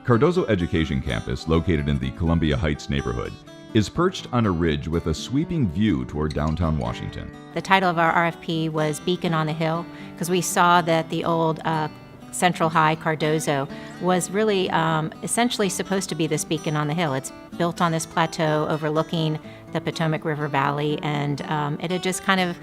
Cardozo Education Campus, located in the Columbia Heights neighborhood, is perched on a ridge with a sweeping view toward downtown Washington. The title of our RFP was Beacon on the Hill, because we saw that the old Central High Cardozo was really essentially supposed to be this beacon on the hill. It's built on this plateau overlooking the Potomac River Valley, and it had just kind of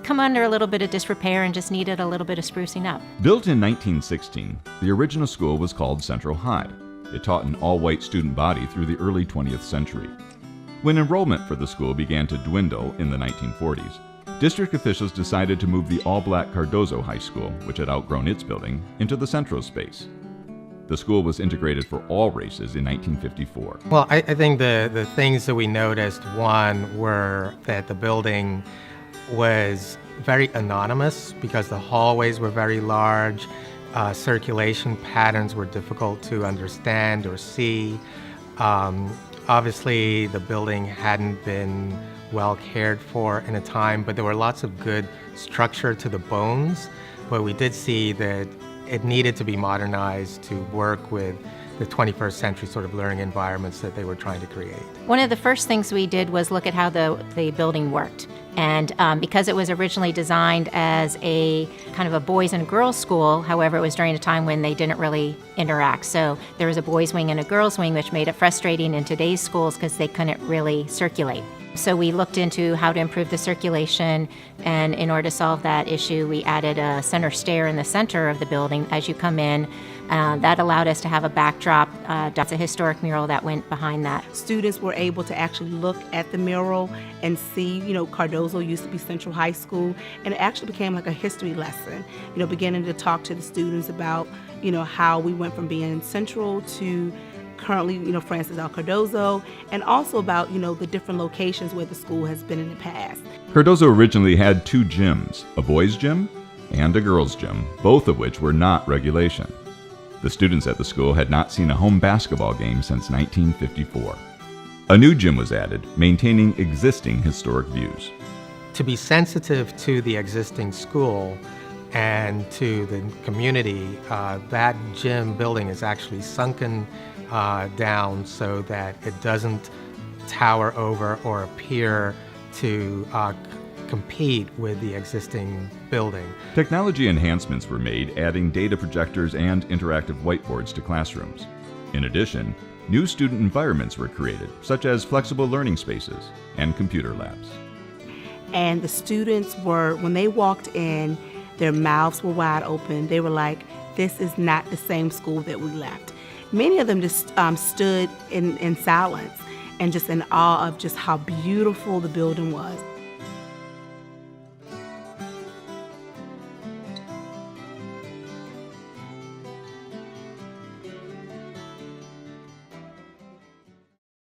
come under a little bit of disrepair and just needed a little bit of sprucing up. Built in 1916, the original school was called Central High. It taught an all-white student body through the early 20th century. When enrollment for the school began to dwindle in the 1940s, district officials decided to move the all-black Cardozo High School, which had outgrown its building, into the central space. The school was integrated for all races in 1954. Well, I think the things that we noticed, one, were that the building was very anonymous because the hallways were very large, circulation patterns were difficult to understand or see. Obviously, the building hadn't been well cared for in a time, but there were lots of good structure to the bones. But we did see that it needed to be modernized to work with the 21st century sort of learning environments that they were trying to create. One of the first things we did was look at how the building worked. And because it was originally designed as a kind of a boys and girls school, however, it was during a time when they didn't really interact. So there was a boys wing and a girls wing, which made it frustrating in today's schools because they couldn't really circulate. So we looked into how to improve the circulation, and in order to solve that issue, we added a center stair in the center of the building as you come in. That allowed us to have a backdrop. That's a historic mural that went behind that. Students were able to actually look at the mural and see, Cardozo used to be Central High School, and it actually became like a history lesson, beginning to talk to the students about, how we went from being Central to currently, Francis L. Cardozo, and also about, the different locations where the school has been in the past. Cardozo originally had two gyms, a boys' gym and a girls' gym, both of which were not regulation. The students at the school had not seen a home basketball game since 1954. A new gym was added, maintaining existing historic views. To be sensitive to the existing school and to the community, that gym building is actually sunken down so that it doesn't tower over or appear to compete with the existing building. Technology enhancements were made, adding data projectors and interactive whiteboards to classrooms. In addition, new student environments were created, such as flexible learning spaces and computer labs. And the students were, when they walked in, their mouths were wide open. They were like, this is not the same school that we left. Many of them just stood in silence and just in awe of just how beautiful the building was.